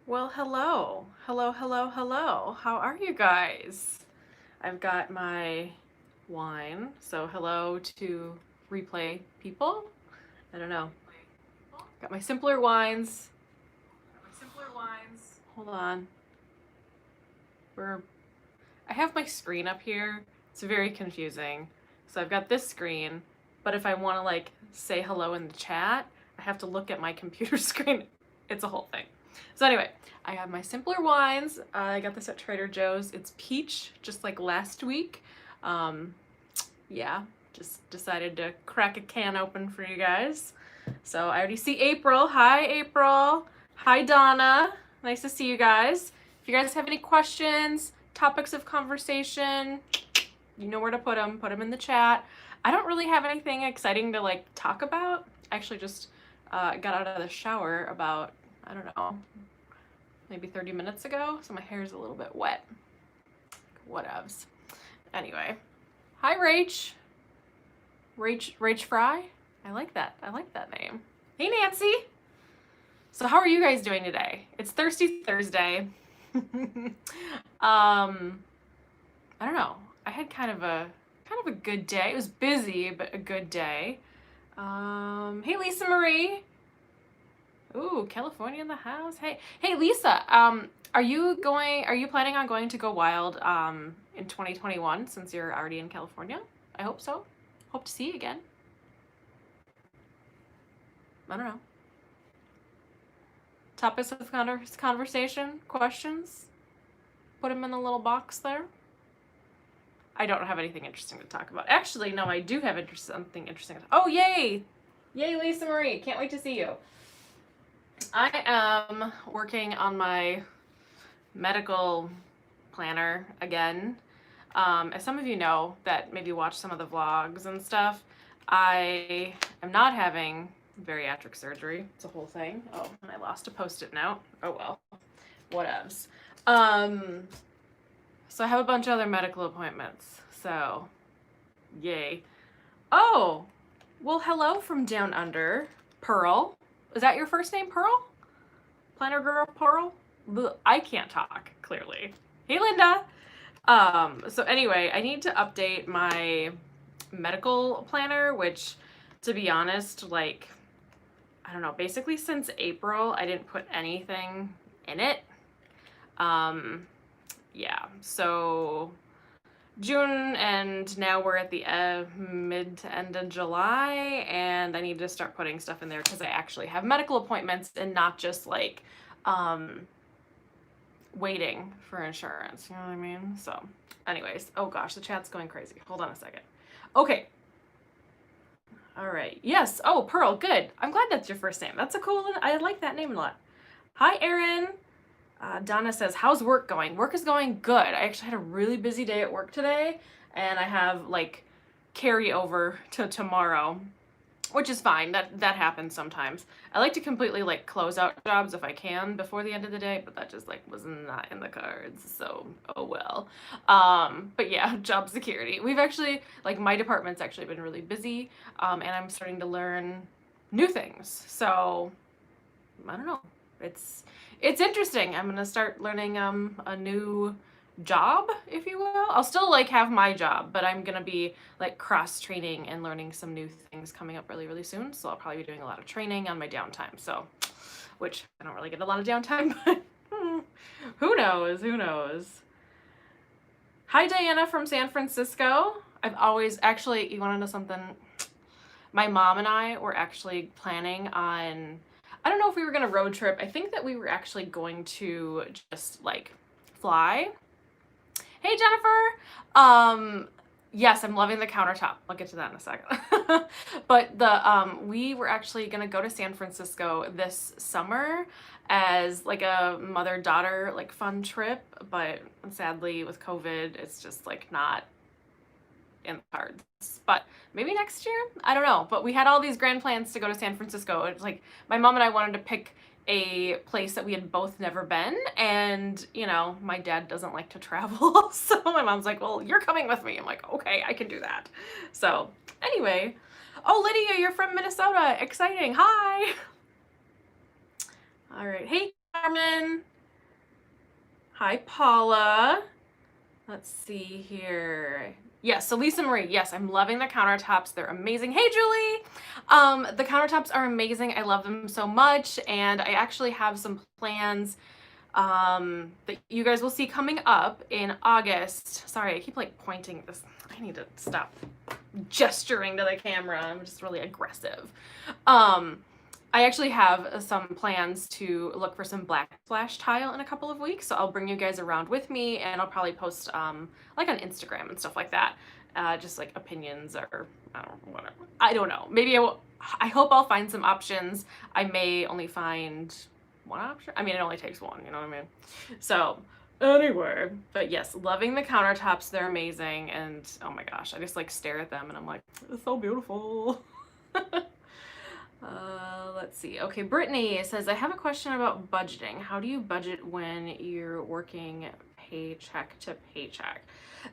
Well, hello. Hello, hello, hello. How are you guys? I've got my wine. So, hello to replay people. I don't know. Got my simpler wines. Hold on. We're I have my screen up here. It's very confusing. So, I've got this screen, but if I want to like say hello in the chat, I have to look at my computer screen. It's a whole thing. So anyway, I have my simpler wines. I got this at Trader Joe's. It's peach, just like last week. Um, yeah, just decided to crack a can open for you guys. So I already see April. Hi, April. Hi, Donna. Nice to see you guys. If you guys have any questions, topics of conversation, you know where to put them. Put them in the chat. I don't really have anything exciting to like talk about. I actually just got out of the shower about, I don't know, maybe 30 minutes ago, so my hair is a little bit wet. Whatevs. Anyway, hi Rach. Rach Fry. I like that. I like that name. Hey Nancy. So how are you guys doing today? It's Thirsty Thursday. I don't know. I had kind of a good day. It was busy, but a good day. Hey Lisa Marie. Ooh, California in the house. Hey Lisa, are you planning on going to Go Wild in 2021 since you're already in California? I hope so. Hope to see you again. I don't know. Topics of conversation, questions? Put them in the little box there. I don't have anything interesting to talk about. Actually, no, I do have something interesting. Oh, yay! Yay, Lisa Marie. Can't wait to see you. I am working on my medical planner again. As some of you know that maybe watch some of the vlogs and stuff, I am not having bariatric surgery. It's a whole thing. Oh, and I lost a Post-it note. Oh well, whatevs. So I have a bunch of other medical appointments. So, yay. Oh, well, hello from down under, Pearl. Is that your first name, Pearl? Planner girl, Pearl? I can't talk, clearly. Hey, Linda. So anyway, I need to update my medical planner, which, to be honest, like, I don't know, basically since April, I didn't put anything in it. Yeah, so June, and now we're at the mid to end of July, and I need to start putting stuff in there because I actually have medical appointments and not just like waiting for insurance. You know what I mean? So, anyways, oh gosh, the chat's going crazy. Hold on a second. Okay. All right. Yes. Oh, Pearl. Good. I'm glad that's your first name. That's a cool. I like that name a lot. Hi, Erin. Donna says, how's work going? Work is going good. I actually had a really busy day at work today, and I have like carryover to tomorrow, which is fine. That happens sometimes. I like to completely like close out jobs if I can before the end of the day, but that just like was not in the cards. So, oh well. But yeah, job security. We've actually, like, my department's actually been really busy, and I'm starting to learn new things. So, I don't know. It's interesting. I'm gonna start learning a new job, if you will. I'll still like have my job, but I'm gonna be like cross training and learning some new things coming up really, really soon. So I'll probably be doing a lot of training on my downtime. So, which I don't really get a lot of downtime, but who knows? Who knows? Hi, Diana from San Francisco. I've always actually, you want to know something? My mom and I were actually planning on, I don't know if we were going to road trip. I think that we were actually going to just like fly. Hey, Jennifer. Yes, I'm loving the countertop. I'll get to that in a second. But we were actually going to go to San Francisco this summer as like a mother-daughter like fun trip, but sadly with COVID, it's just like not in the cards. But maybe next year? I don't know. But we had all these grand plans to go to San Francisco. It's like my mom and I wanted to pick a place that we had both never been, and you know, my dad doesn't like to travel. So my mom's like, well, you're coming with me. I'm like, okay, I can do that. So anyway, oh, Lydia, you're from Minnesota. Exciting. Hi. All right. Hey, Carmen. Hi, Paula. Let's see here. Yes, so Lisa Marie, yes, I'm loving the countertops. They're amazing. Hey, Julie. The countertops are amazing. I love them so much, and I actually have some plans that you guys will see coming up in August. Sorry, I keep like pointing at this. I need to stop gesturing to the camera. I'm just really aggressive. I actually have some plans to look for some black splash tile in a couple of weeks, so I'll bring you guys around with me, and I'll probably post like on Instagram and stuff like that, just like opinions or I don't know, whatever. I don't know. Maybe I will. I hope I'll find some options. I may only find one option. I mean, it only takes one. You know what I mean? So anyway, but yes, loving the countertops. They're amazing, and oh my gosh, I just like stare at them, and I'm like, it's so beautiful. Let's see. Okay, Brittany says, I have a question about budgeting. How do you budget when you're working paycheck to paycheck?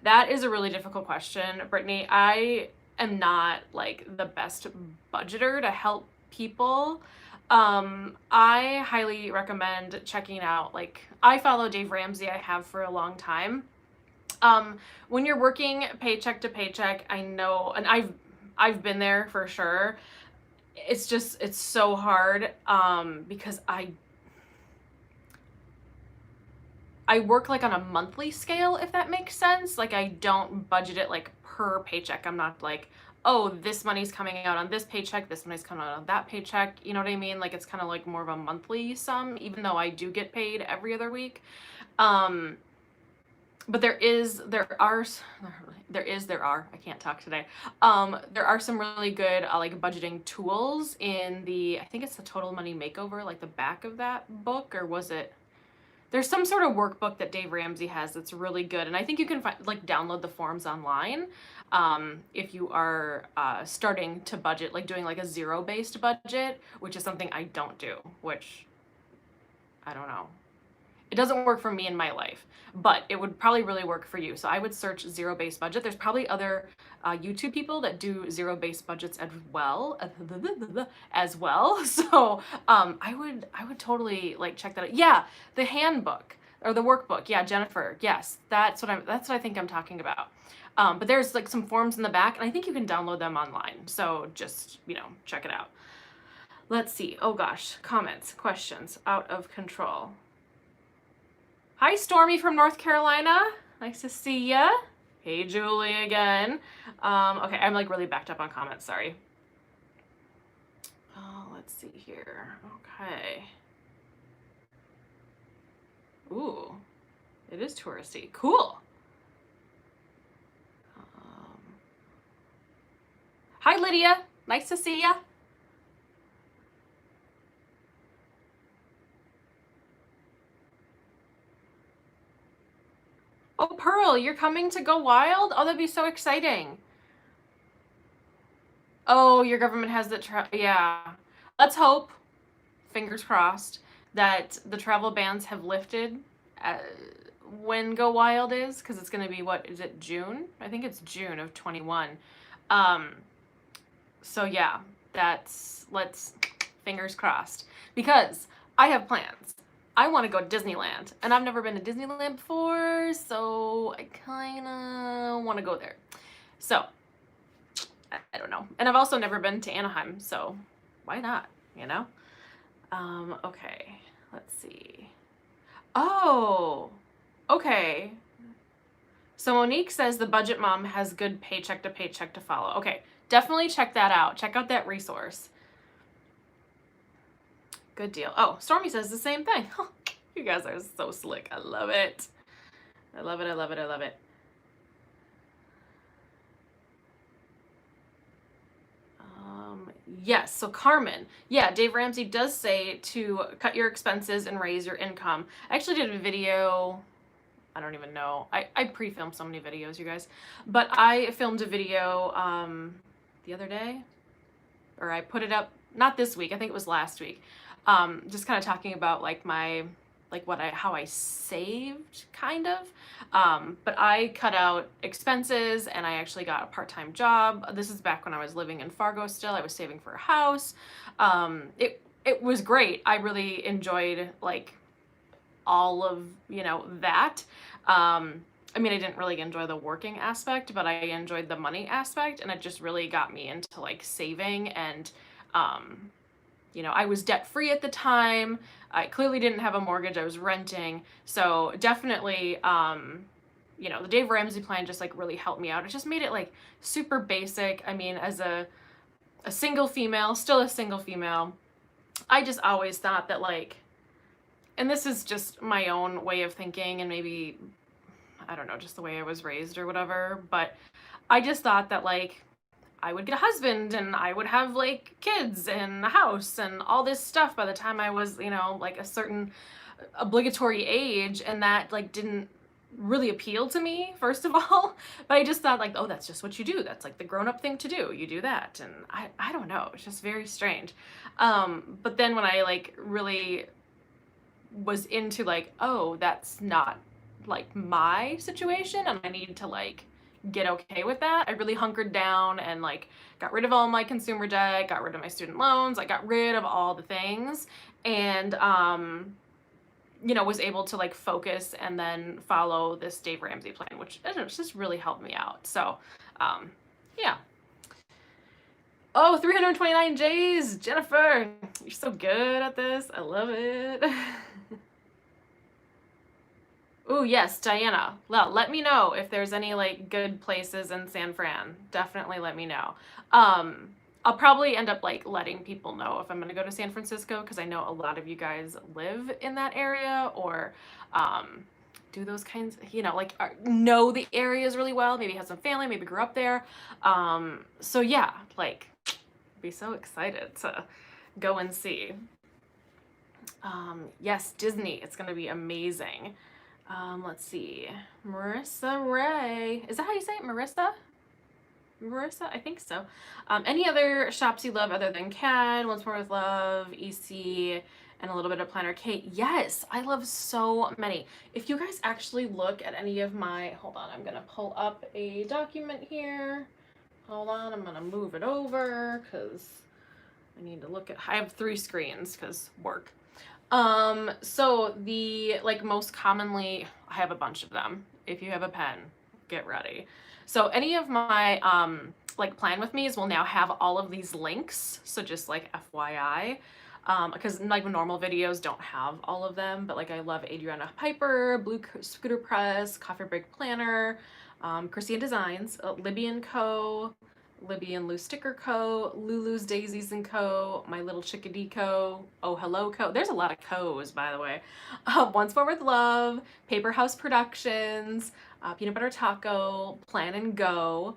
That is a really difficult question, Brittany. I am not like the best budgeter to help people. I highly recommend checking out, like, I follow Dave Ramsey, I have for a long time. When you're working paycheck to paycheck, I know, and I've been there for sure. It's so hard because I work like on a monthly scale, if that makes sense. Like I don't budget it like per paycheck. I'm not like, oh, this money's coming out on this paycheck, this money's coming out on that paycheck. You know what I mean? Like it's kind of like more of a monthly sum, even though I do get paid every other week. But there are, I can't talk today. There are some really good like budgeting tools in I think it's the Total Money Makeover, like the back of that book, or was it? There's some sort of workbook that Dave Ramsey has that's really good, and I think you can download the forms online if you are starting to budget, like doing like a zero-based budget, which is something I don't do, which I don't know. It doesn't work for me in my life, but it would probably really work for you. So I would search zero-based budget. There's probably other YouTube people that do zero-based budgets as well. So I would totally like check that out. Yeah, the handbook or the workbook. Yeah, Jennifer. Yes, that's what I think I'm talking about. But there's like some forms in the back, and I think you can download them online. So just check it out. Let's see. Oh gosh, comments, questions, out of control. Hi, Stormy from North Carolina. Nice to see ya. Hey, Julie again. Okay, I'm like really backed up on comments. Sorry. Let's see here. Okay. Ooh, it is touristy. Cool. Hi, Lydia. Nice to see ya. Oh, Pearl, you're coming to Go Wild? Oh, that'd be so exciting. Oh, your government has yeah. Let's hope, fingers crossed, that the travel bans have lifted when Go Wild is, because it's going to be, what, is it June? I think it's June of 21. So yeah, let's, fingers crossed, because I have plans. I want to go to Disneyland, and I've never been to Disneyland before, so I kind of want to go there. So, I don't know. And I've also never been to Anaheim, so why not, Okay, let's see. Oh, okay. So Monique says the Budget Mom has good paycheck to paycheck to follow. Okay, definitely check that out. Check out that resource. Good deal. Oh, Stormy says the same thing. You guys are so slick. I love it. I love it. I love it. I love it. Yes. So Carmen, yeah, Dave Ramsey does say to cut your expenses and raise your income. I actually did a video. I don't even know. I pre-filmed so many videos, you guys, but I filmed a video the other day, or I put it up, not this week, I think it was last week. Just kind of talking about like how I saved kind of. But I cut out expenses, and I actually got a part-time job. This is back when I was living in Fargo still. I was saving for a house. It was great. I really enjoyed like all of, you know, that. I mean, I didn't really enjoy the working aspect, but I enjoyed the money aspect, and it just really got me into like saving. And you know, I was debt free at the time. I clearly didn't have a mortgage. I was renting. So definitely, you know, the Dave Ramsey plan just like really helped me out. It just made it like super basic. I mean, as a single female, still a single female, I just always thought that like, and this is just my own way of thinking, and maybe, I don't know, just the way I was raised or whatever, but I just thought that like I would get a husband and I would have like kids and a house and all this stuff by the time I was, you know, like a certain obligatory age, and that like didn't really appeal to me, first of all. But I just thought like, oh, that's just what you do. That's like the grown-up thing to do. You do that. And I don't know. It's just very strange. But then when I like really was into like, oh, that's not like my situation, and I need to like get okay with that, I really hunkered down and like got rid of all my consumer debt, got rid of my student loans, I got rid of all the things, and you know, was able to like focus and then follow this Dave Ramsey plan, which I don't know, just really helped me out. So yeah. Oh, 329 J's, Jennifer, you're so good at this. I love it. Oh, yes, Diana. Well, let me know if there's any like good places in San Fran. Definitely let me know. I'll probably end up like letting people know if I'm going to go to San Francisco, because I know a lot of you guys live in that area, or do those kinds, you know, like know the areas really well, maybe have some family, maybe grew up there. So yeah, like be so excited to go and see. Yes, Disney, it's going to be amazing. Let's see. Marissa Ray. Is that how you say it? Marissa? Marissa? I think so. Any other shops you love other than CAD, Once More with Love, EC, and a little bit of Planner Kate? Yes, I love so many. If you guys actually look at any of my, hold on, I'm going to pull up a document here. Hold on, I'm going to move it over because I need to look at, I have 3 screens because work. So the, like, most commonly, I have a bunch of them. If you have a pen, get ready. So any of my, like, plan with me's will now have all of these links. So just like FYI, because like normal videos don't have all of them, but like I love Adriana Piper, Blue Scooter Press, Coffee Break Planner, Christian Designs, Libby & Co., Libby and Lou Sticker Co., Lulu's Daisies & Co., My Little Chickadee Co., Oh Hello Co. There's a lot of co's, by the way. Once More with Love, Paper House Productions, Peanut Butter Taco, Plan and Go,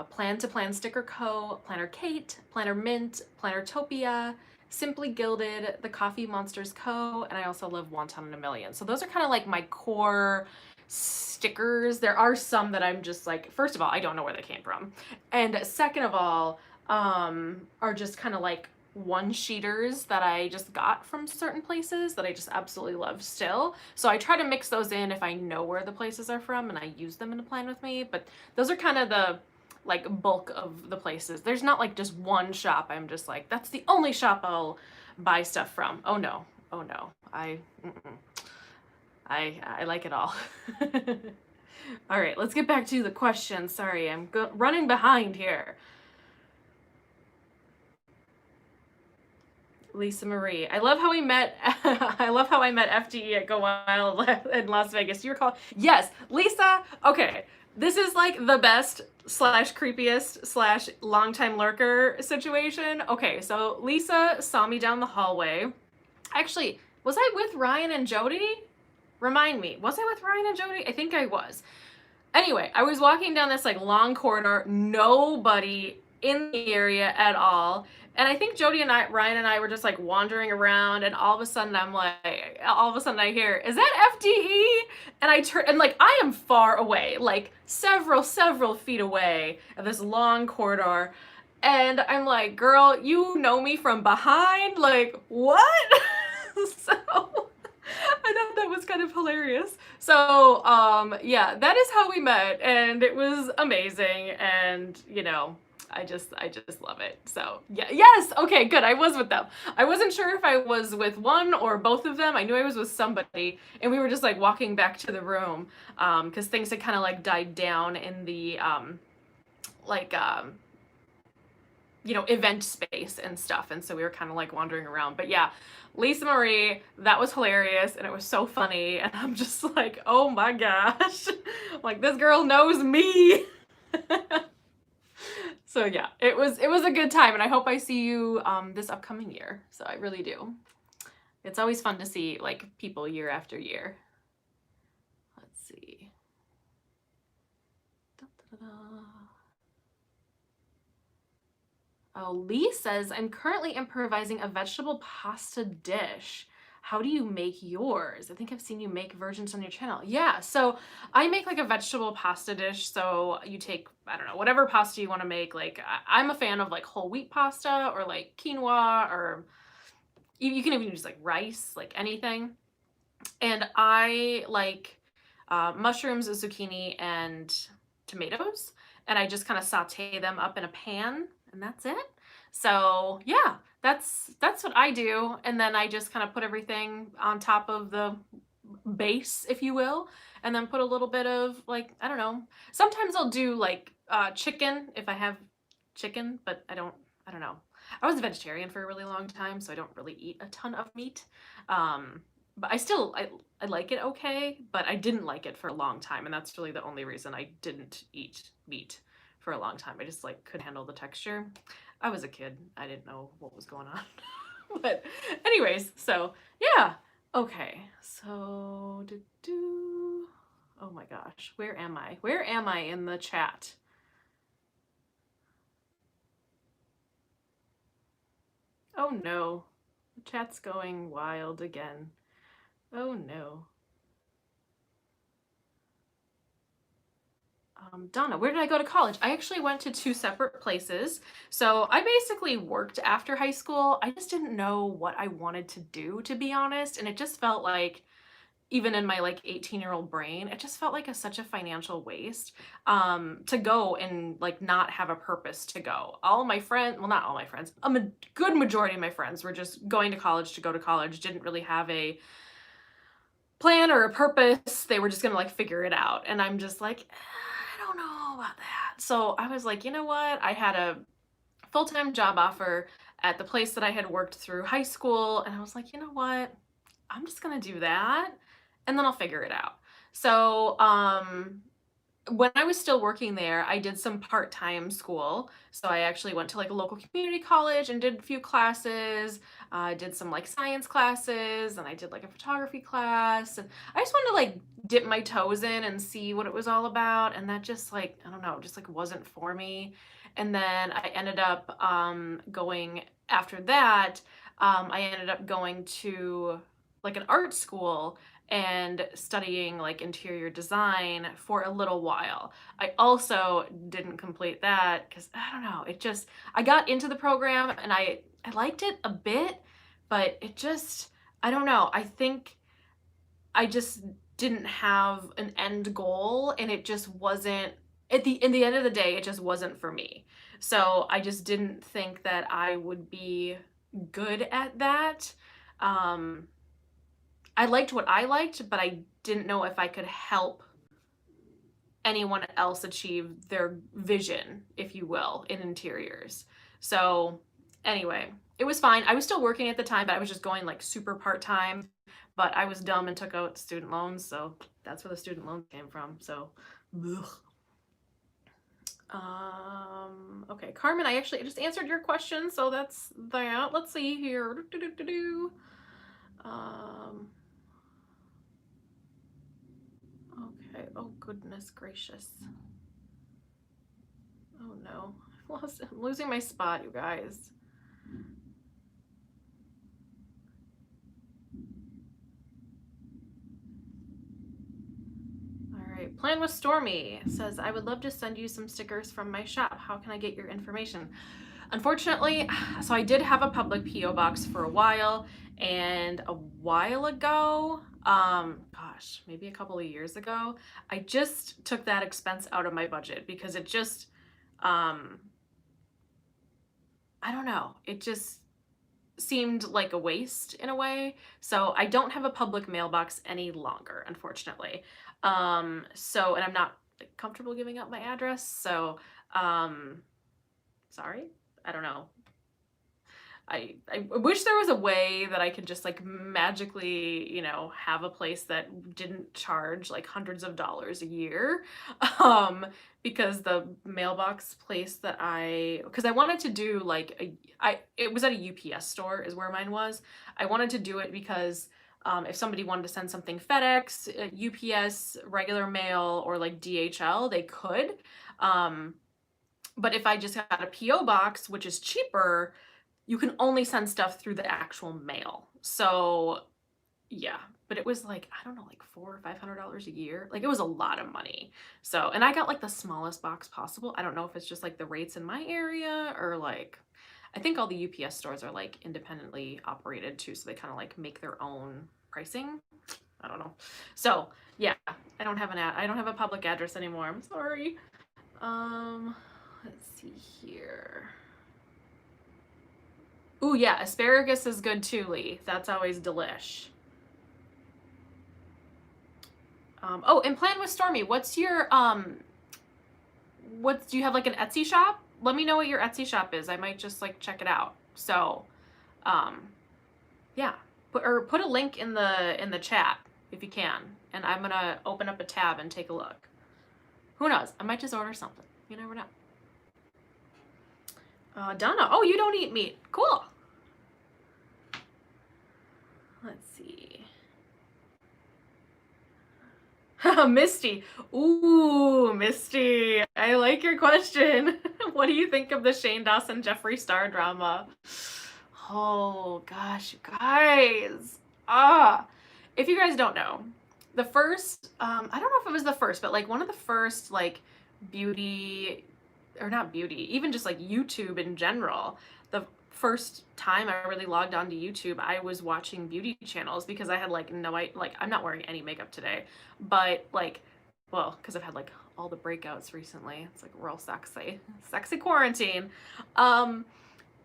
Plan to Plan Sticker Co., Planner Kate, Planner Mint, Planner Topia, Simply Gilded, The Coffee Monsters Co., and I also love Wonton in a Million. So those are kind of like my core stickers. There are some that I'm just like, first of all, I don't know where they came from, and second of all, are just kind of like one-sheeters that I just got from certain places that I just absolutely love still. So I try to mix those in if I know where the places are from, and I use them in a plan with me. But those are kind of the like bulk of the places. There's not like just one shop I'm just like, that's the only shop I'll buy stuff from. Oh no, oh no, I like it all. All right, let's get back to the question. Sorry, I'm running behind here. Lisa Marie. I love how we met. I love how I met FDE at Go Wild in Las Vegas. You recall? Yes, Lisa. Okay, this is like the best slash creepiest slash longtime lurker situation. Okay, so Lisa saw me down the hallway. Actually, was I with Ryan and Jody? Remind me, was I with Ryan and Jody? I think I was. Anyway, I was walking down this like long corridor, nobody in the area at all. And I think Jody and Ryan and I were just like wandering around, and all of a sudden I hear, is that FDE? And I turn, and like I am far away, like several feet away of this long corridor. And I'm like, girl, you know me from behind? Like, what? So I thought that was kind of hilarious. So, yeah, that is how we met, and it was amazing. And, you know, I just love it. So yeah, yes, okay, good. I was with them. I wasn't sure if I was with one or both of them. I knew I was with somebody, and we were just like walking back to the room, because things had kind of like died down in the like event space and stuff, and so we were kind of like wandering around. But yeah, Lisa Marie, that was hilarious, and it was so funny, and I'm just like, oh my gosh, like this girl knows me. So yeah, it was a good time, and I hope I see you this upcoming year. So I really do. It's always fun to see like people year after year. Let's see. Da, da, da, da. Oh, Lee says, I'm currently improvising a vegetable pasta dish. How do you make yours? I think I've seen you make versions on your channel. Yeah, so I make like a vegetable pasta dish. So you take, I don't know, whatever pasta you want to make. Like I'm a fan of like whole wheat pasta or like quinoa, or you can even use like rice, like anything. And I like mushrooms, zucchini, and tomatoes. And I just kind of saute them up in a pan, and that's it. So yeah, that's what I do. And then I just kind of put everything on top of the base, if you will, and then put a little bit of like, I don't know. Sometimes I'll do like chicken if I have chicken, but I don't know. I was a vegetarian for a really long time, so I don't really eat a ton of meat. Um, but I like it okay, but I didn't like it for a long time, and that's really the only reason I didn't eat meat for a long time. I just like couldn't handle the texture. I was a kid. I didn't know what was going on. But anyways, so yeah. Okay. So oh my gosh, where am I? Where am I in the chat? Oh no. The chat's going wild again. Oh no. Donna, where did I go to college? I actually went to two separate places. So I basically worked after high school. I just didn't know what I wanted to do, to be honest. And it just felt like, even in my like 18-year-old brain, it just felt like such a financial waste to go and like not have a purpose to go. All my friends, well, not all my friends, a good majority of my friends were just going to college to go to college, didn't really have a plan or a purpose. They were just gonna like figure it out. And I'm just like, I don't know about that. So I was like, you know what? I had a full-time job offer at the place that I had worked through high school. And I was like, you know what? I'm just gonna do that and then I'll figure it out. So when I was still working there, I did some part-time school. So I actually went to like a local community college and did a few classes. I did some like science classes, and I did like a photography class. And I just wanted to like dip my toes in and see what it was all about. And that just like, I don't know, just like wasn't for me. And then I ended up going after that. I ended up going to like an art school and studying like interior design for a little while. I also didn't complete that because I don't know, it just, I got into the program and I liked it a bit, but it just, I don't know, I think I just didn't have an end goal, and it just wasn't, in the end of the day, it just wasn't for me. So I just didn't think that I would be good at that. Um, I liked what I liked, but I didn't know if I could help anyone else achieve their vision, if you will, in interiors. So anyway, it was fine. I was still working at the time, but I was just going like super part-time. But I was dumb and took out student loans, so that's where the student loans came from. So, ugh. Okay, Carmen, I actually just answered your question, so that's that. Let's see here. Okay, oh goodness gracious. Oh no, I'm losing my spot, you guys. All right, Plan with Stormy says, I would love to send you some stickers from my shop. How can I get your information? Unfortunately, so I did have a public PO box for a while, and a while ago, gosh, maybe a couple of years ago, I just took that expense out of my budget because it just, I don't know. It just seemed like a waste in a way. So I don't have a public mailbox any longer, unfortunately. And I'm not like, comfortable giving up my address. So, sorry. I don't know. I wish there was a way that I could just like magically, have a place that didn't charge like hundreds of dollars a year. Um, because the mailbox place that because I wanted to do like it was at a UPS store is where mine was. I wanted to do it because if somebody wanted to send something FedEx, UPS, regular mail, or like DHL, they could. But if I just had a PO box, which is cheaper, you can only send stuff through the actual mail. So yeah, but it was like, I don't know, like $400 or $500 a year. Like it was a lot of money. So, and I got like the smallest box possible. I don't know if it's just like the rates in my area or like, I think all the UPS stores are like independently operated too. So they kind of like make their own pricing. I don't know. So yeah, I don't have a public address anymore. I'm sorry. Let's see here. Ooh, yeah, asparagus is good too, Lee. That's always delish. Oh, and Plan with Stormy, what's your, do you have like an Etsy shop? Let me know what your Etsy shop is. I might just like check it out. So, um, yeah, put a link in the chat if you can. And I'm gonna open up a tab and take a look. Who knows? I might just order something. You never know. Donna, oh, you don't eat meat. Cool. Let's see. Misty. Ooh, Misty. I like your question. What do you think of the Shane Dawson Jeffree Star drama? Oh gosh, you guys. If you guys don't know, the first, I don't know if it was the first, but like one of the first like beauty, or not beauty, even just like YouTube in general, the first time I really logged on to YouTube, I was watching beauty channels because I had like I'm not wearing any makeup today, but like, well, because I've had like all the breakouts recently. It's like real sexy quarantine.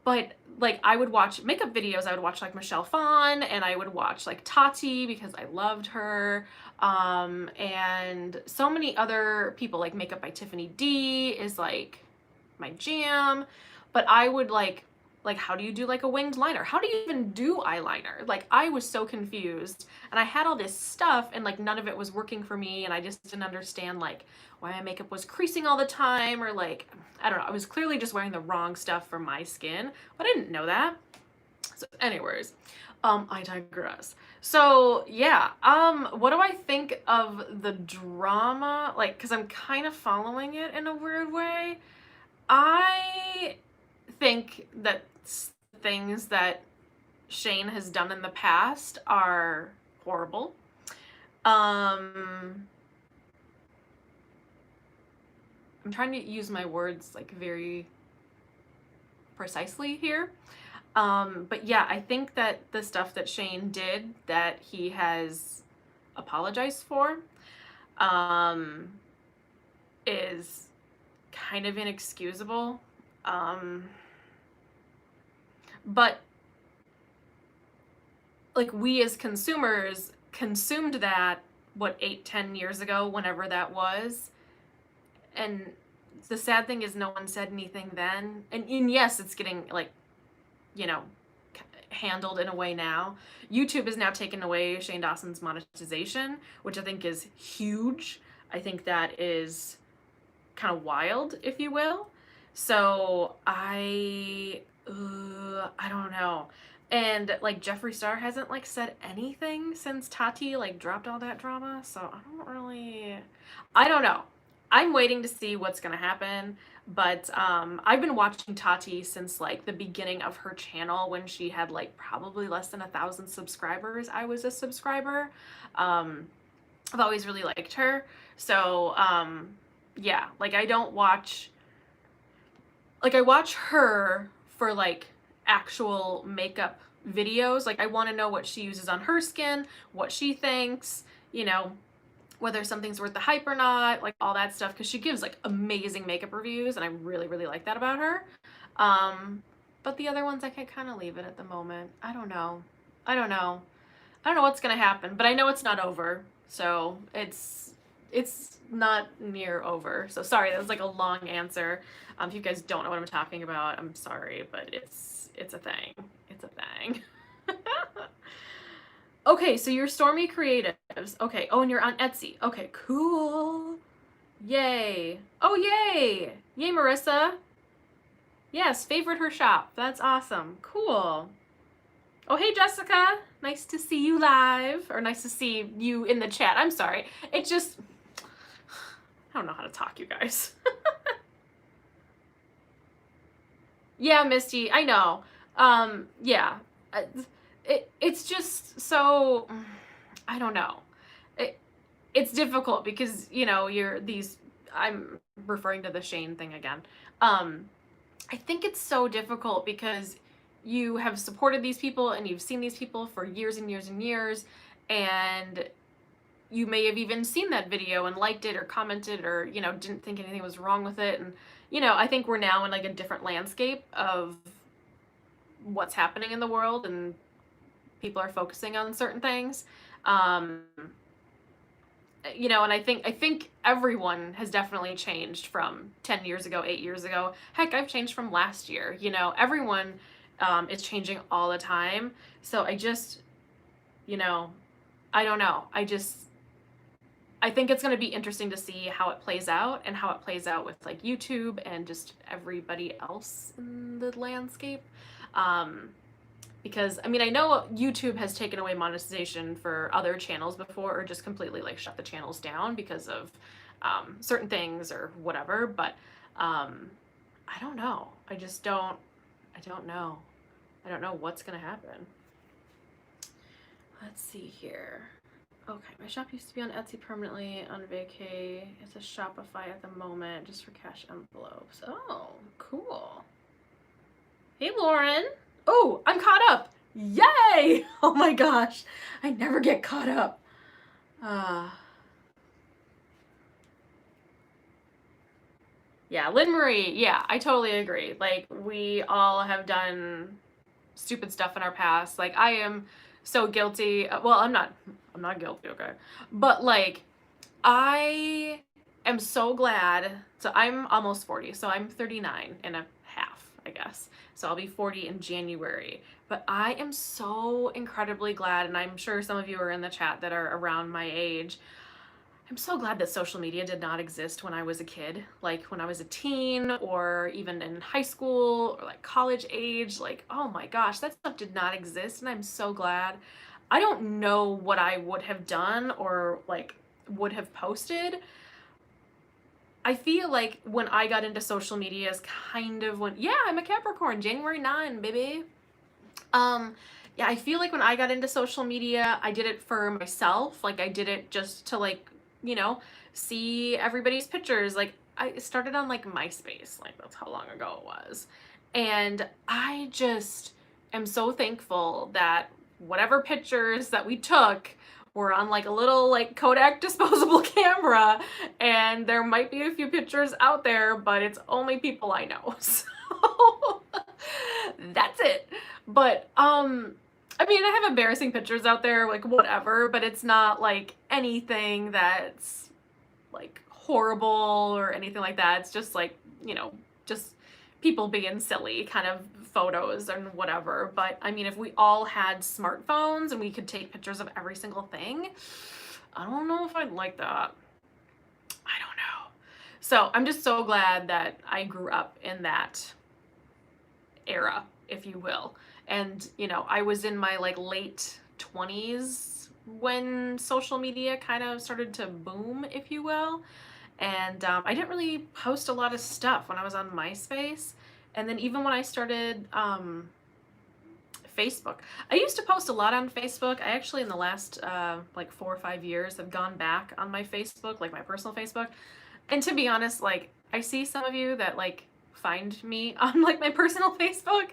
But like I would watch makeup videos. I would watch like Michelle Phan, and I would watch like Tati because I loved her. And so many other people, like Makeup by Tiffany D is like my jam. But I would like how do you do like a winged liner? How do you even do eyeliner? Like I was so confused, and I had all this stuff and like none of it was working for me, and I just didn't understand like why my makeup was creasing all the time, or like I don't know, I was clearly just wearing the wrong stuff for my skin, but I didn't know that. So anyways, I digress. So yeah, what do I think of the drama? Like, cause I'm kind of following it in a weird way. I think that things that Shane has done in the past are horrible. I'm trying to use my words like very precisely here. But yeah, I think that the stuff that Shane did that he has apologized for is kind of inexcusable. But like we as consumers consumed that 8-10 years ago, whenever that was, and the sad thing is no one said anything then, and yes, it's getting like handled in a way now. YouTube has now taken away Shane Dawson's monetization, which I think is huge. I think that is kind of wild, if you will. So I don't know. And like Jeffree Star hasn't like said anything since Tati like dropped all that drama. So I don't know. I'm waiting to see what's gonna happen. But I've been watching Tati since like the beginning of her channel when she had like probably less than 1,000 subscribers. I was a subscriber. I've always really liked her. So yeah, like I watch her for like actual makeup videos. Like I want to know what she uses on her skin, what she thinks, whether something's worth the hype or not, like all that stuff, because she gives like amazing makeup reviews, and I really, really like that about her. But the other ones I can kind of leave it at the moment. I don't know. I don't know. I don't know what's gonna happen, but I know it's not over. So it's not near over. So sorry, that was like a long answer. If you guys don't know what I'm talking about, I'm sorry, but it's a thing. It's a thing. Okay, so you're Stormy Creatives. Okay. Oh, and you're on Etsy. Okay, cool. Yay. Oh, yay. Yay, Marissa. Yes, favorite her shop. That's awesome. Cool. Oh, hey, Jessica. Nice to see you live. Or nice to see you in the chat. I'm sorry. It just... I don't know how to talk, you guys. Yeah, Misty. I know. Yeah. It's just so... I don't know. It's difficult because, you know, I'm referring to the Shane thing again. I think it's so difficult because you have supported these people and you've seen these people for years and years and years, and you may have even seen that video and liked it or commented or, you know, didn't think anything was wrong with it. And, you know, I think we're now in like a different landscape of what's happening in the world, and people are focusing on certain things. You know, and I think everyone has definitely changed from 10 years ago, 8 years ago. Heck, I've changed from last year. You know, everyone is changing all the time. So I just, you know, I don't know. I think it's going to be interesting to see how it plays out, and how it plays out with like YouTube and just everybody else in the landscape. Because, I mean, I know YouTube has taken away monetization for other channels before, or just completely like shut the channels down because of certain things or whatever, but I don't know. I don't know. I don't know what's gonna happen. Let's see here. Okay, my shop used to be on Etsy permanently, on vacay. It's a Shopify at the moment, just for cash envelopes. Oh, cool. Hey, Lauren. Oh, I'm caught up. Yay! Oh my gosh. I never get caught up. Yeah, Lynn Marie. Yeah, I totally agree. Like, we all have done stupid stuff in our past. Like, I am so guilty. Well, I'm not guilty, okay? But like, I am so glad. So I'm almost 40. So I'm 39 and a half, I guess. So I'll be 40 in January. But I am so incredibly glad, and I'm sure some of you are in the chat that are around my age. I'm so glad that social media did not exist when I was a kid. Like when I was a teen, or even in high school, or like college age. Like, oh my gosh, that stuff did not exist, and I'm so glad. I don't know what I would have done or like would have posted. I feel like when I got into social media is kind of when, yeah, I'm a Capricorn, January 9, baby. Yeah, I feel like when I got into social media, I did it for myself. Like, I did it just to, like, you know, see everybody's pictures. Like, I started on like MySpace, like that's how long ago it was. And I just am so thankful that whatever pictures that we took were on like a little like Kodak disposable camera, and there might be a few pictures out there, but it's only people I know. So that's it. But I mean, I have embarrassing pictures out there, like whatever, but it's not like anything that's like horrible or anything like that. It's just like, you know, just people being silly kind of photos and whatever. But I mean, if we all had smartphones and we could take pictures of every single thing, I don't know if I'd like that. I don't know. So I'm just so glad that I grew up in that era, if you will. And, you know, I was in my like late 20s when social media kind of started to boom, if you will. And I didn't really post a lot of stuff when I was on MySpace. And then even when I started Facebook, I used to post a lot on Facebook. I actually, in the last like 4 or 5 years, have gone back on my Facebook, like my personal Facebook. And to be honest, like, I see some of you that like find me on like my personal Facebook,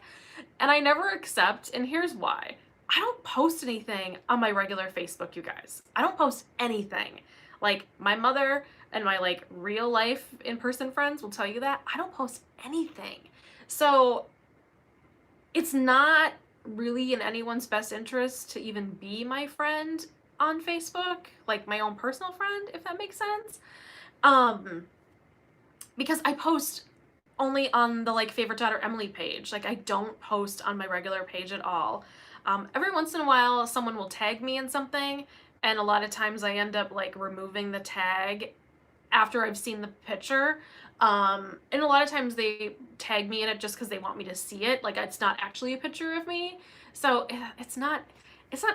and I never accept, and here's why. I don't post anything on my regular Facebook, you guys. I don't post anything. Like, my mother and my like real life in-person friends will tell you that I don't post anything. So it's not really in anyone's best interest to even be my friend on Facebook, like my own personal friend, if that makes sense. Because I post only on the like favorite daughter Emily page. Like I don't post on my regular page at all. Every once in a while someone will tag me in something, and a lot of times I end up like removing the tag after I've seen the picture. And a lot of times they tag me in it just because they want me to see it. Like it's not actually a picture of me. So it's not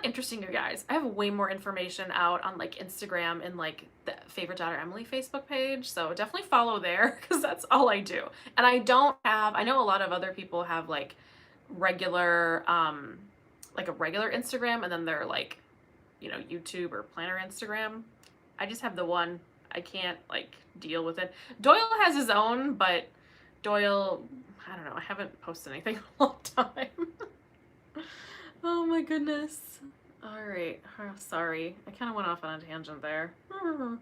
interesting, you guys. I have way more information out on like Instagram and like the favorite daughter Emily Facebook page. So definitely follow there because that's all I do. And I know a lot of other people have like regular, like a regular Instagram, and then they're like, you know, YouTube or planner Instagram. I just have the one. I can't like deal with it. Doyle has his own, but Doyle, I don't know, I haven't posted anything in a long time. Oh my goodness. All right. Oh, sorry. I kind of went off on a tangent there. Okay.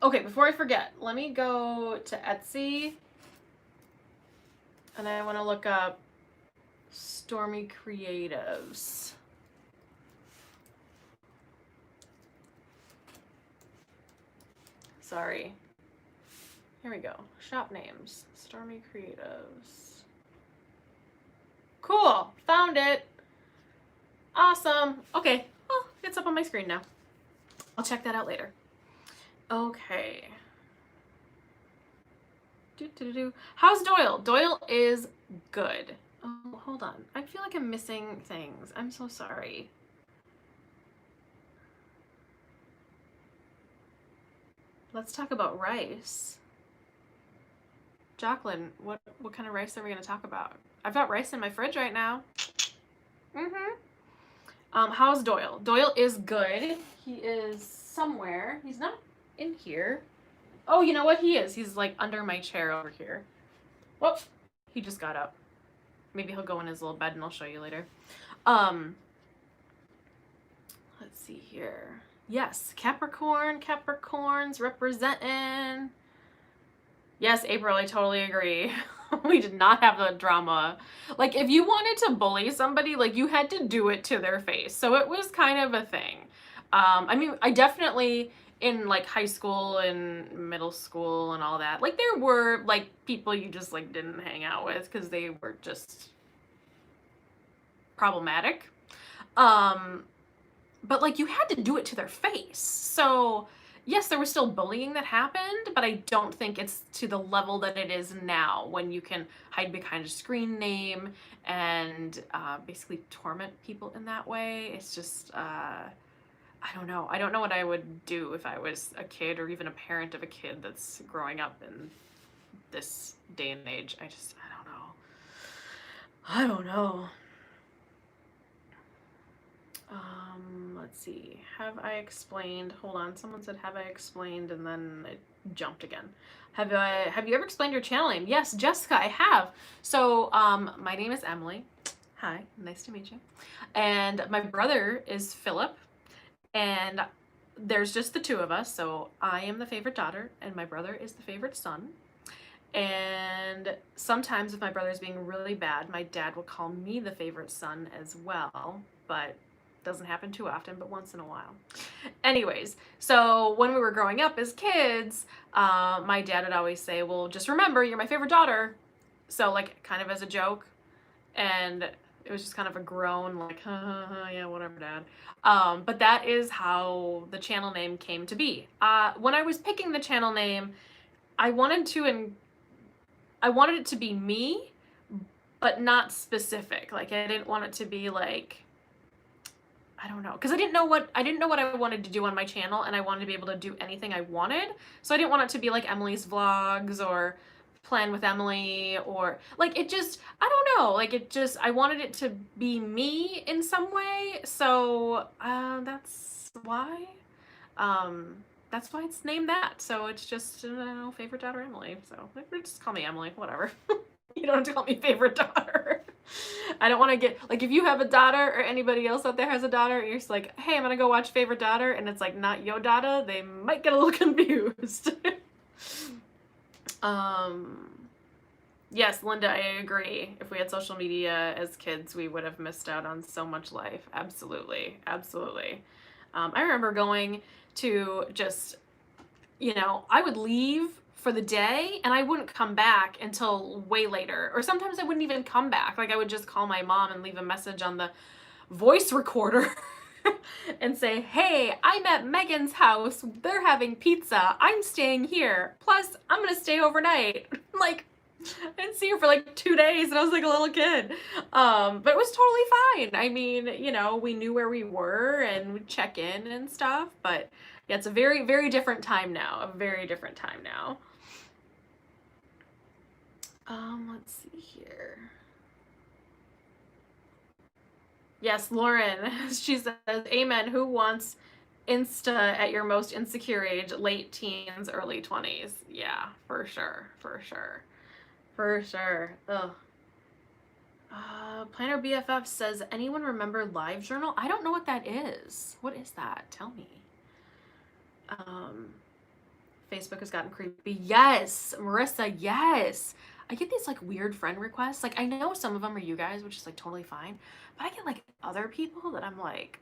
Okay, before I forget, let me go to Etsy. And I want to look up Stormy Creatives. Sorry. Here we go. Shop names. Stormy Creatives. Cool. Found it. Awesome. Okay. Well, it's up on my screen now. I'll check that out later. Okay. How's Doyle? Doyle is good. Oh, hold on. I feel like I'm missing things. I'm so sorry. Let's talk about rice. Jacqueline, what kind of rice are we going to talk about? I've got rice in my fridge right now. How's Doyle? Doyle is good. He is somewhere. He's not in here. Oh, you know what? He is. He's like under my chair over here. Whoop. He just got up. Maybe he'll go in his little bed and I'll show you later. Let's see here. Yes, Capricorns representing. Yes, April, I totally agree. We did not have the drama. Like, if you wanted to bully somebody, like, you had to do it to their face. So it was kind of a thing. I mean, I definitely, in, like, high school and middle school and all that, like, there were, like, people you just, like, didn't hang out with because they were just problematic. But, like, you had to do it to their face. So, yes, there was still bullying that happened, but I don't think it's to the level that it is now when you can hide behind a screen name and basically torment people in that way. It's just, I don't know. I don't know what I would do if I was a kid or even a parent of a kid that's growing up in this day and age. I don't know. I don't know. Let's see. Have I explained? Hold on. Someone said, have I explained? And then it jumped again. Have you ever explained your channel name? Yes, Jessica, I have. So, my name is Emily. Hi, nice to meet you. And my brother is Philip. And there's just the two of us. So I am the favorite daughter and my brother is the favorite son. And sometimes if my brother's being really bad, my dad will call me the favorite son as well. But doesn't happen too often, but once in a while. Anyways, so when we were growing up as kids, my dad would always say, well, just remember, you're my favorite daughter. So like kind of as a joke. And it was just kind of a groan, like, yeah, whatever, Dad. But that is how the channel name came to be. When I was picking the channel name, I wanted it to be me, but not specific. Like I didn't want it to be like, I don't know, because I didn't know what I wanted to do on my channel, and I wanted to be able to do anything I wanted. So I didn't want it to be like Emily's Vlogs or Plan with Emily, or like it just, I don't know, like it just, I wanted it to be me in some way. So that's why it's named that. So it's just, I don't know, favorite daughter Emily. So just call me Emily, whatever. You don't have to call me favorite daughter. I don't want to get, like, if you have a daughter or anybody else out there has a daughter, and you're just like, hey, I'm going to go watch favorite daughter, and it's like not your daughter, they might get a little confused. Um, yes, Linda, I agree. If we had social media as kids, we would have missed out on so much life. Absolutely. Absolutely. I remember going to just, I would leave for the day and I wouldn't come back until way later. Or sometimes I wouldn't even come back. Like I would just call my mom and leave a message on the voice recorder and say, hey, I'm at Megan's house. They're having pizza. I'm staying here. Plus, I'm going to stay overnight. Like, I didn't see her for like 2 days and I was like a little kid. But it was totally fine. I mean, we knew where we were and we'd check in and stuff. But yeah, it's a very, very different time now. A very different time now. Let's see here. Yes, Lauren, she says, amen. Who wants Insta at your most insecure age, late teens, early 20s? Yeah, for sure, for sure, for sure. Ugh. Planner BFF says, anyone remember LiveJournal? I don't know what that is. What is that? Tell me. Facebook has gotten creepy. Yes, Marissa, yes. I get these like weird friend requests. Like I know some of them are you guys, which is like totally fine. But I get like other people that I'm like,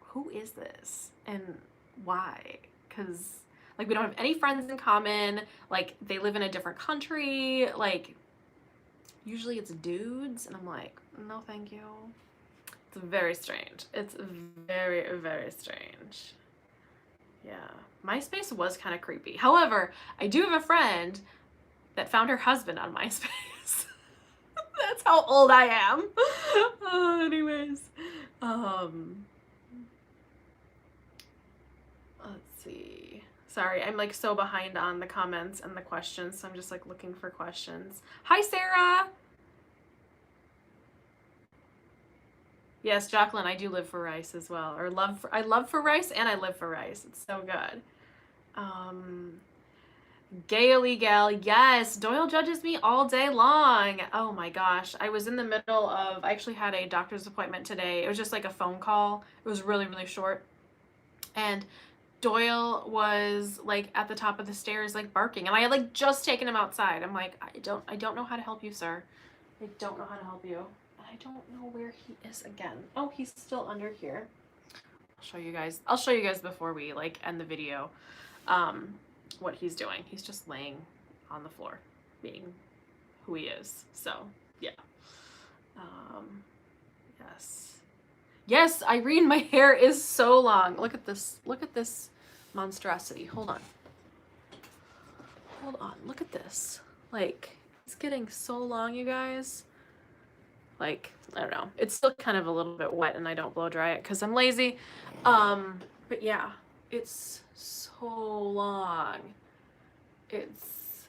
who is this? And why? Because like we don't have any friends in common. Like they live in a different country. Like usually it's dudes. And I'm like, no, thank you. It's very strange. It's very, very strange. Yeah. MySpace was kind of creepy. However, I do have a friend that found her husband on MySpace. That's how old I am. Anyways. Let's see. Sorry, I'm like so behind on the comments and the questions, so I'm just like looking for questions. Hi, Sarah. Yes, Jacqueline, I do live for rice as well. I love for rice and I live for rice. It's so good. Gaily Gal, yes, Doyle judges me all day long. Oh my gosh. I was in the middle of, I actually had a doctor's appointment today. It was just like a phone call. It was really, really short. And Doyle was like at the top of the stairs, like barking. And I had like just taken him outside. I'm like, I don't know how to help you, sir. I don't know how to help you. I don't know where he is again. Oh, he's still under here. I'll show you guys before we like end the video. What he's doing. He's just laying on the floor, being who he is. So, yeah. Yes. Yes, Irene, my hair is so long. Look at this. Look at this monstrosity. Hold on. Hold on. Look at this. Like, it's getting so long, you guys. Like, I don't know. It's still kind of a little bit wet and I don't blow dry it because I'm lazy. But yeah, it's so long. It's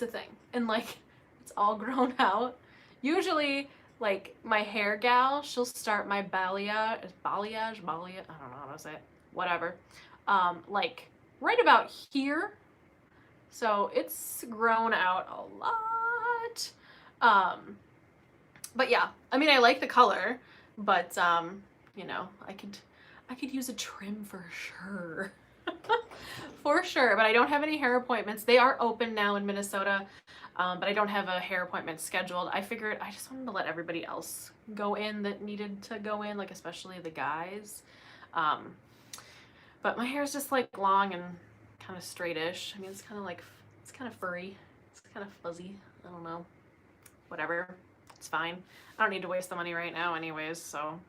a thing. And like, it's all grown out. Usually, like, my hair gal, she'll start my balayage, I don't know how to say it, whatever. Like, right about here. So it's grown out a lot. But yeah, I mean, I like the color, but, I could use a trim for sure. For sure, but I don't have any hair appointments. They are open now in Minnesota, but I don't have a hair appointment scheduled. I figured I just wanted to let everybody else go in that needed to go in, like especially the guys. But my hair is just like long and kind of straightish. I mean, it's kind of furry. It's kind of fuzzy. I don't know. Whatever. It's fine. I don't need to waste the money right now anyways, so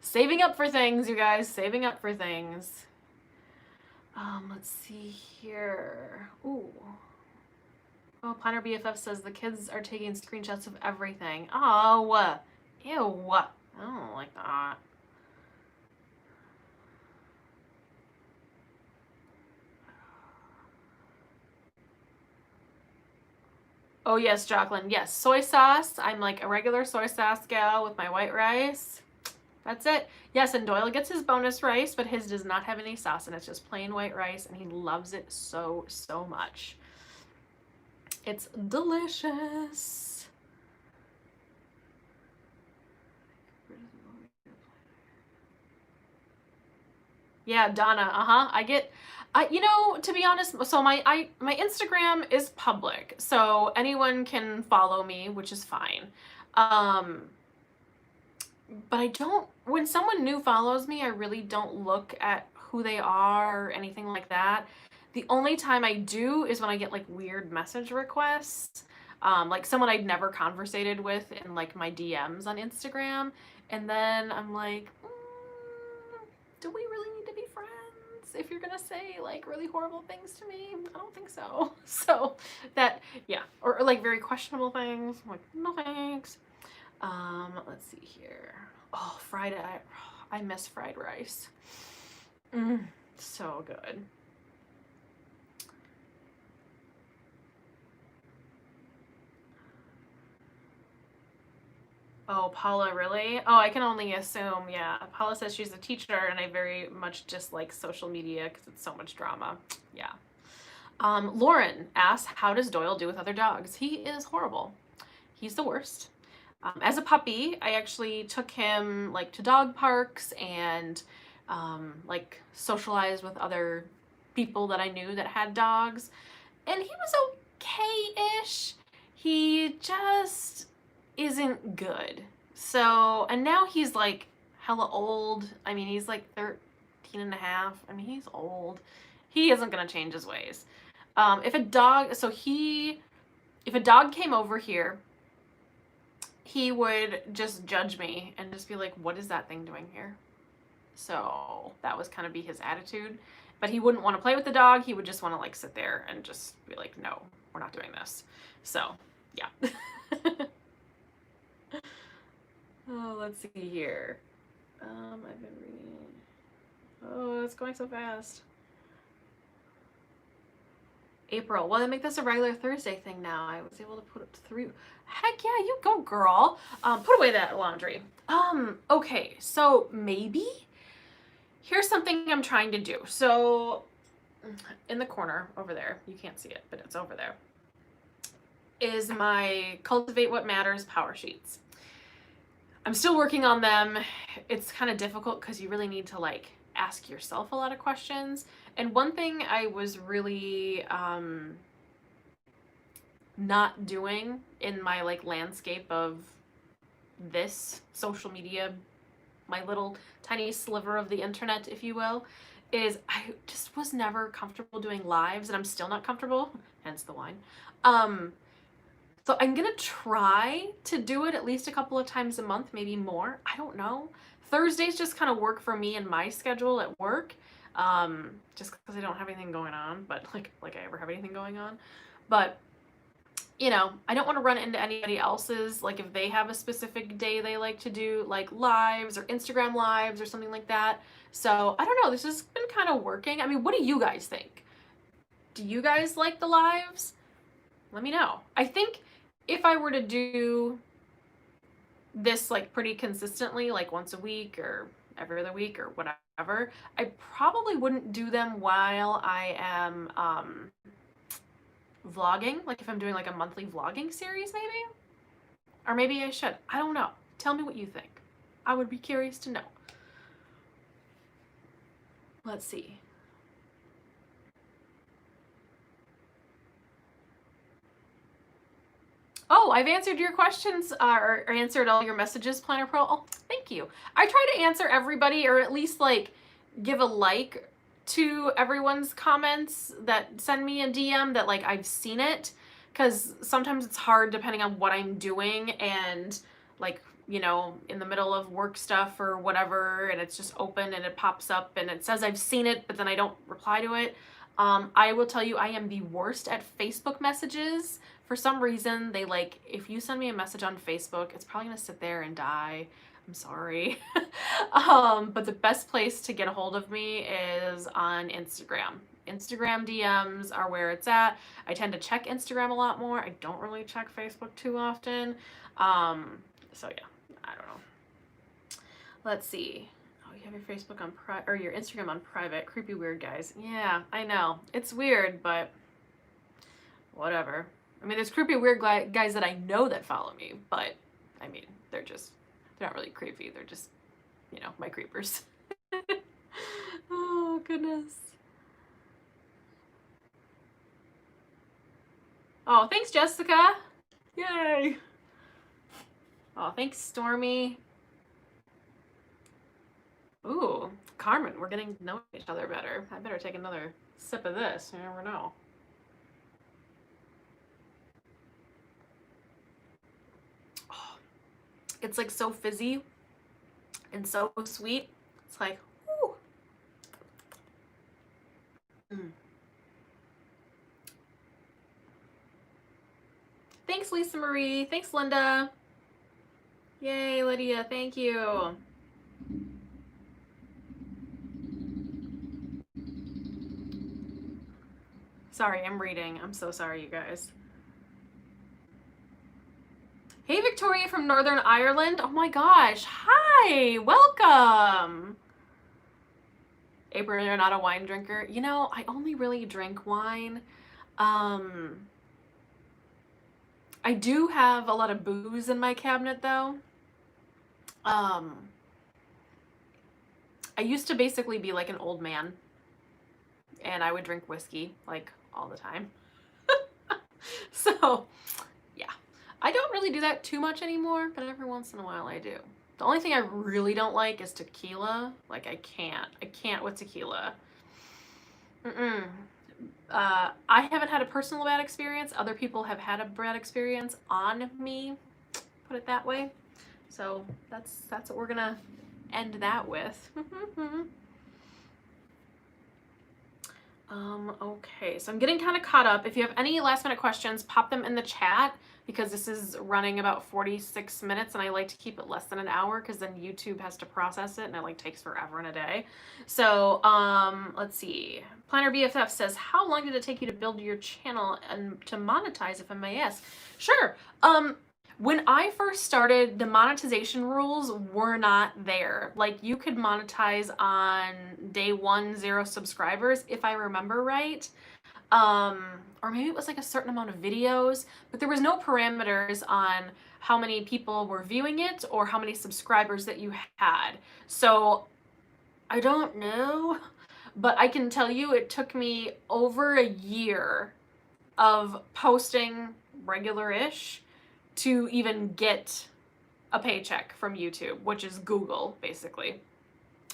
saving up for things, you guys. Saving up for things. Let's see here. Ooh. Oh, Planner BFF says the kids are taking screenshots of everything. Oh, ew. I don't like that. Oh, yes, Jacqueline. Yes, soy sauce. I'm like a regular soy sauce gal with my white rice. That's it. Yes, and Doyle gets his bonus rice, but his does not have any sauce, and it's just plain white rice, and he loves it so, so much. It's delicious. Yeah, Donna. I get, you know, to be honest, so my Instagram is public, so anyone can follow me, which is fine. Um, but I don't, when someone new follows me, I really don't look at who they are or anything like that. The only time I do is when I get like weird message requests, like someone I'd never conversated with in like my DMs on Instagram. And then I'm like, do we really need to be friends if you're gonna say like really horrible things to me? I don't think so. So that, yeah, or like very questionable things. I'm like, no thanks. Let's see here. Oh, I miss fried rice. So good. Oh, Paula, really? Oh, I can only assume. Yeah, Paula says she's a teacher, and I very much dislike social media because it's so much drama. Yeah. Lauren asks, how does Doyle do with other dogs? He is horrible. He's the worst. As a puppy, I actually took him like to dog parks and like socialized with other people that I knew that had dogs, and he was okay-ish. He just isn't good. So, and now he's like hella old. I mean, he's like 13 and a half. I mean, he's old. He isn't gonna change his ways. If a dog, if a dog came over here, he would just judge me and just be like, what is that thing doing here? So that was kind of be his attitude. But he wouldn't want to play with the dog. He would just want to like sit there and just be like, no, we're not doing this. So, yeah. Oh, let's see here. I've been reading. Oh, it's going so fast. April. Well, they make this a regular Thursday thing now. I was able to put up 3. Heck yeah, you go, girl. Put away that laundry. Okay, so maybe here's something I'm trying to do. So in the corner over there, you can't see it, but it's over there, is my Cultivate What Matters power sheets. I'm still working on them. It's kind of difficult because you really need to like ask yourself a lot of questions. And one thing I was really not doing in my like landscape of this social media, my little tiny sliver of the internet, if you will, is I just was never comfortable doing lives, and I'm still not comfortable, hence the wine. So I'm gonna try to do it at least a couple of times a month, maybe more. I don't know. Thursdays just kind of work for me and my schedule at work, just because I don't have anything going on, but like I ever have anything going on. But you know, I don't want to run into anybody else's, like if they have a specific day they like to do like lives or Instagram lives or something like that. So I don't know, this has been kind of working. I mean, what do you guys think? Do you guys like the lives? Let me know. I think if I were to do this like pretty consistently, like once a week or every other week or whatever, I probably wouldn't do them while I am vlogging, like if I'm doing like a monthly vlogging series maybe, or maybe I should. I don't know. Tell me what you think. I would be curious to know. Let's see. Oh, I've answered your questions or answered all your messages, Planner Pro. Oh, thank you. I try to answer everybody, or at least like give a like to everyone's comments that send me a DM that like I've seen it, because sometimes it's hard depending on what I'm doing and like, you know, in the middle of work stuff or whatever, and it's just open and it pops up and it says I've seen it, but then I don't reply to it. I will tell you, I am the worst at Facebook messages. For some reason, they like, if you send me a message on Facebook, it's probably gonna sit there and die. I'm sorry. But the best place to get a hold of me is on Instagram. Instagram DMs are where it's at. I tend to check Instagram a lot more. I don't really check Facebook too often. So yeah, I don't know. Let's see. Oh, you have your Facebook on or your Instagram on private. Creepy weird guys. Yeah, I know. It's weird, but whatever. I mean, there's creepy weird guys that I know that follow me, but I mean, they're not really creepy. They're just, you know, my creepers. Oh, goodness. Oh, thanks, Jessica. Yay. Oh, thanks, Stormy. Ooh, Carmen, we're getting to know each other better. I better take another sip of this. You never know. Oh, it's like so fizzy and so sweet. It's like, ooh. Mm. Thanks, Lisa Marie. Thanks, Linda. Yay, Lydia. Thank you. Sorry, I'm reading. I'm so sorry, you guys. Hey, Victoria from Northern Ireland. Oh my gosh. Hi. Welcome. April, you're not a wine drinker. You know, I only really drink wine. I do have a lot of booze in my cabinet, though. I used to basically be like an old man, and I would drink whiskey like all the time. So, yeah. I don't really do that too much anymore, but every once in a while I do. The only thing I really don't like is tequila. Like, I can't with tequila. I haven't had a personal bad experience. Other people have had a bad experience on me, put it that way. So that's what we're gonna end that with. Okay, so I'm getting kind of caught up. If you have any last minute questions, pop them in the chat, because this is running about 46 minutes and I like to keep it less than an hour, because then YouTube has to process it and it like takes forever in a day. So let's see. Planner BFF says, how long did it take you to build your channel and to monetize, if I may ask? Sure. When I first started, the monetization rules were not there. Like, you could monetize on day 1, 0 subscribers, if I remember right. Or maybe it was like a certain amount of videos, but there was no parameters on how many people were viewing it or how many subscribers that you had. So I don't know, but I can tell you it took me over a year of posting regular-ish to even get a paycheck from YouTube, which is Google, basically.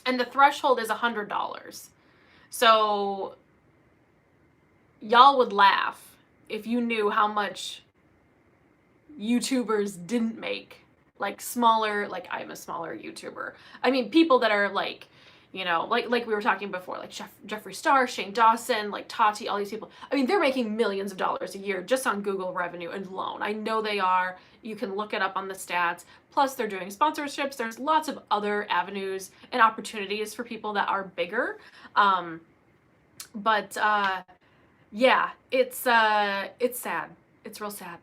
And the threshold is $100. So y'all would laugh if you knew how much YouTubers didn't make. Like smaller, like I'm a smaller YouTuber. I mean, people that are like, you know, like we were talking before, like Jeffree Star, Shane Dawson, like Tati, all these people. I mean, they're making millions of dollars a year just on Google revenue alone. I know they are. You can look it up on the stats. Plus, they're doing sponsorships. There's lots of other avenues and opportunities for people that are bigger. Yeah, it's sad. It's real sad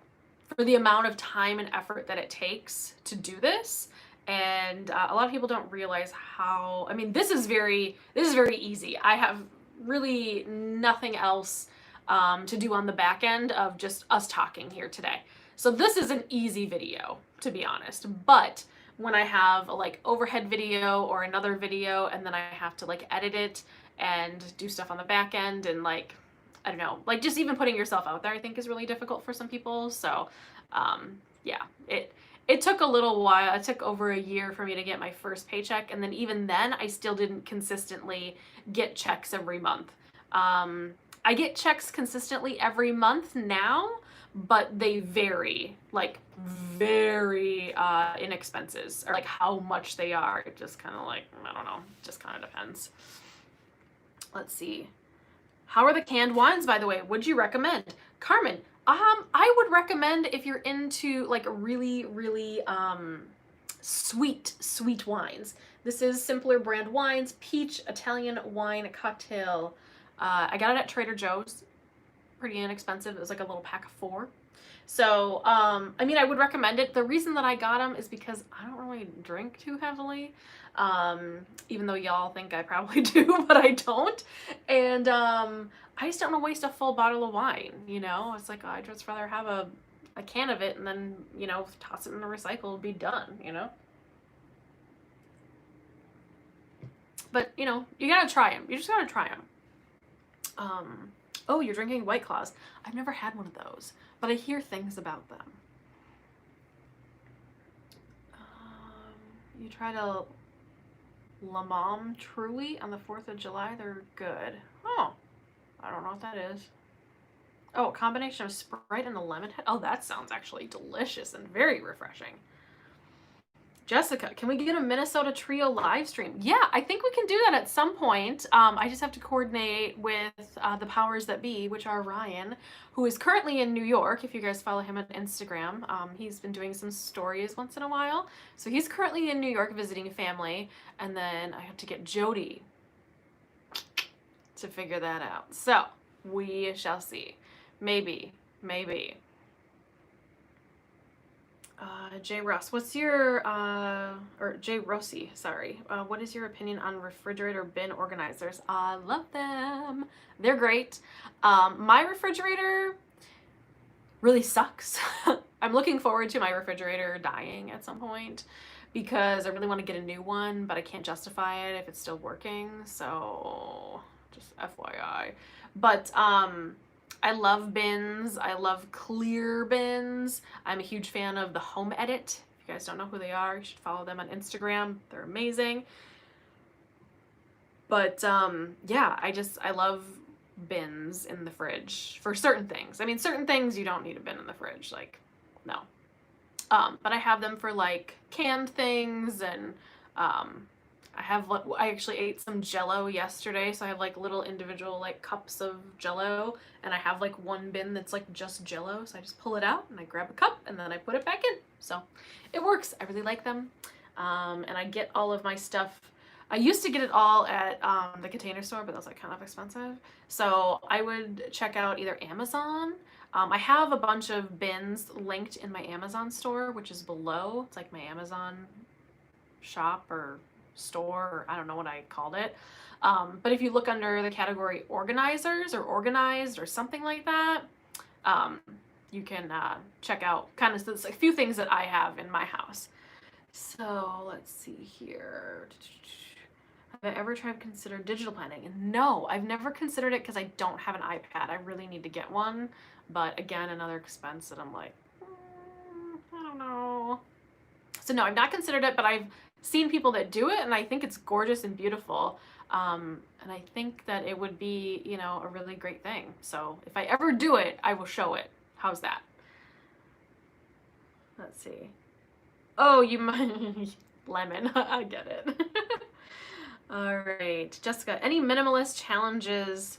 for the amount of time and effort that it takes to do this. And a lot of people don't realize how, I mean, this is very easy. I have really nothing else to do on the back end of just us talking here today. So this is an easy video, to be honest. But when I have a like overhead video or another video and then I have to like edit it and do stuff on the back end and like, I don't know, like just even putting yourself out there, I think is really difficult for some people. So, yeah, it took a little while. It took over a year for me to get my first paycheck. And then even then, I still didn't consistently get checks every month. I get checks consistently every month now, but they vary, like very in expenses, or like how much they are. It just kind of like, I don't know, just kind of depends. Let's see. How are the canned wines, by the way? Would you recommend? Carmen, I would recommend if you're into like really, really sweet wines. This is Simpler Brand Wines, Peach Italian Wine Cocktail. I got it at Trader Joe's. Pretty inexpensive. It was like a little pack of 4. So, I mean, I would recommend it. The reason that I got them is because I don't really drink too heavily. Even though y'all think I probably do, but I don't. And I just don't want to waste a full bottle of wine, you know? It's like, I'd just rather have a can of it and then, you know, toss it in the recycle and be done, you know? But, you know, you gotta try them. You just gotta try them. Oh, you're drinking White Claws. I've never had one of those, but I hear things about them. You tried a La Mom Truly on the 4th of July. They're good. Oh, I don't know what that is. Oh, a combination of Sprite and a lemon head. Oh, that sounds actually delicious and very refreshing. Jessica, can we get a Minnesota Trio live stream? Yeah, I think we can do that at some point. I just have to coordinate with the powers that be, which are Ryan, who is currently in New York. If you guys follow him on Instagram, he's been doing some stories once in a while. So he's currently in New York visiting family. And then I have to get Jody to figure that out. So we shall see. Maybe. Jay Ross, what's your, or Jay Rossi, sorry. What is your opinion on refrigerator bin organizers? I love them. They're great. My refrigerator really sucks. I'm looking forward to my refrigerator dying at some point because I really want to get a new one, but I can't justify it if it's still working. So just FYI. But, I love bins. I love clear bins. I'm a huge fan of the Home Edit. If you guys don't know who they are, you should follow them on Instagram. They're amazing. But yeah, I love bins in the fridge for certain things. I mean, certain things you don't need a bin in the fridge. Like, no. But I have them for like canned things and I actually ate some Jell-O yesterday, so I have like little individual like cups of Jell-O, and I have like one bin that's like just Jell-O, so I just pull it out and I grab a cup and then I put it back in. So it works. I really like them. And I get all of my stuff. I used to get it all at the Container Store, but that's like kind of expensive. So I would check out either Amazon. I have a bunch of bins linked in my Amazon store, which is below. It's like my Amazon shop or store, or I don't know what I called it. But if you look under the category organizers or organized or something like that, you can check out kind of a few things that I have in my house. So let's see here. Have I ever tried to consider digital planning? No, I've never considered it because I don't have an iPad. I really need to get one. But again, another expense that I'm like, I don't know. So no, I've not considered it, but I've seen people that do it, and I think it's gorgeous and beautiful. And I think that it would be, you know, a really great thing. So if I ever do it, I will show it. How's that? Let's see. Oh, you might. Lemon. I get it. All right. Jessica, any minimalist challenges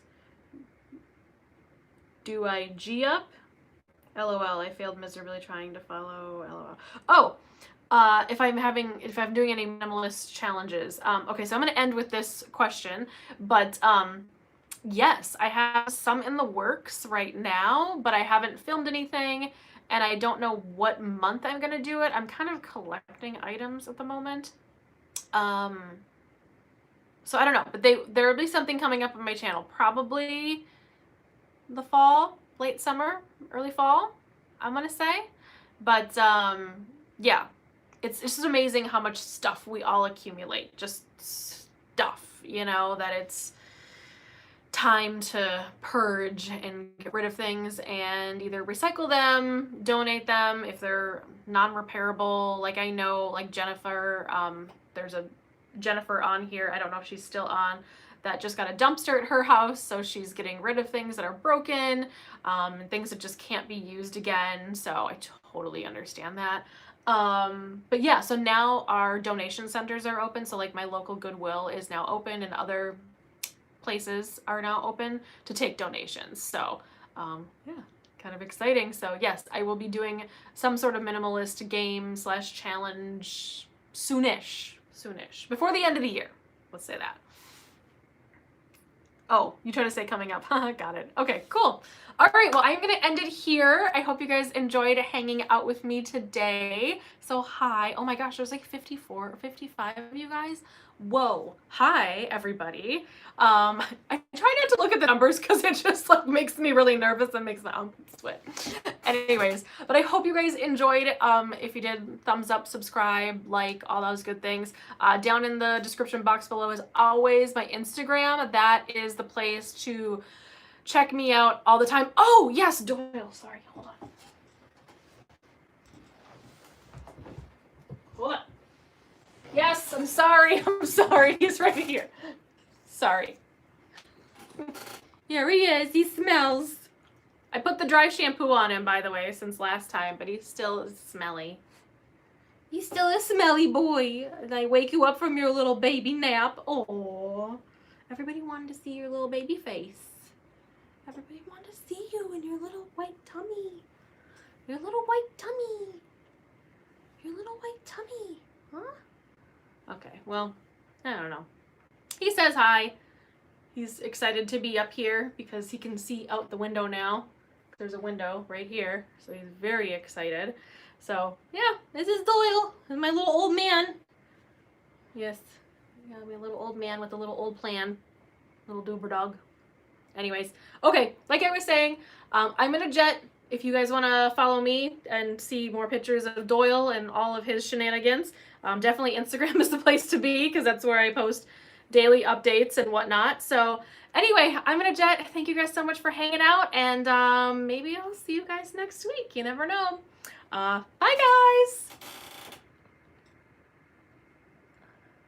do I G up? LOL, I failed miserably trying to follow. LOL. Oh, if I'm doing any minimalist challenges. Okay, so I'm going to end with this question, but yes, I have some in the works right now, but I haven't filmed anything, and I don't know what month I'm going to do it. I'm kind of collecting items at the moment. So I don't know, but there will be something coming up on my channel, probably the fall, late summer, early fall, I'm going to say. But yeah, it's just amazing how much stuff we all accumulate. Just stuff, you know, that it's time to purge and get rid of things and either recycle them, donate them if they're non-repairable. Like I know, like Jennifer, there's a Jennifer on here, I don't know if she's still on, that just got a dumpster at her house, so she's getting rid of things that are broken, and things that just can't be used again, so I totally understand that. But yeah, so now our donation centers are open, so like my local Goodwill is now open and other places are now open to take donations, so yeah, kind of exciting. So yes, I will be doing some sort of minimalist game / challenge soonish, before the end of the year, let's say that. Oh, you try to say coming up. Got it. Okay, cool. All right, well, I'm going to end it here. I hope you guys enjoyed hanging out with me today. So hi. Oh my gosh, there's like 54 or 55 of you guys. Whoa. Hi, everybody. I try not to look at the numbers because it just like makes me really nervous and makes my arm sweat. Anyways, but I hope you guys enjoyed. If you did, thumbs up, subscribe, like, all those good things. Down in the description box below is always my Instagram. That is the place to check me out all the time. Oh, yes, Doyle. Sorry, hold on. Hold on. Yes, I'm sorry. I'm sorry. He's right here. Sorry. Here he is. He smells. I put the dry shampoo on him, by the way, since last time, but he still is smelly. He's still a smelly boy. And I wake you up from your little baby nap. Oh, everybody wanted to see your little baby face. Everybody wanted to see you in your little white tummy. Your little white tummy. Your little white tummy. Huh? Okay, well, I don't know. He says hi. He's excited to be up here because he can see out the window now. There's a window right here, so he's very excited. So, yeah, this is Doyle, my little old man. Yes, yeah, my little old man with a little old plan. Little doober dog. Anyways, okay, like I was saying, I'm in a jet. If you guys want to follow me and see more pictures of Doyle and all of his shenanigans, definitely Instagram is the place to be because that's where I post daily updates and whatnot. So anyway, I'm in a jet. Thank you guys so much for hanging out, and maybe I'll see you guys next week. You never know. Bye, guys.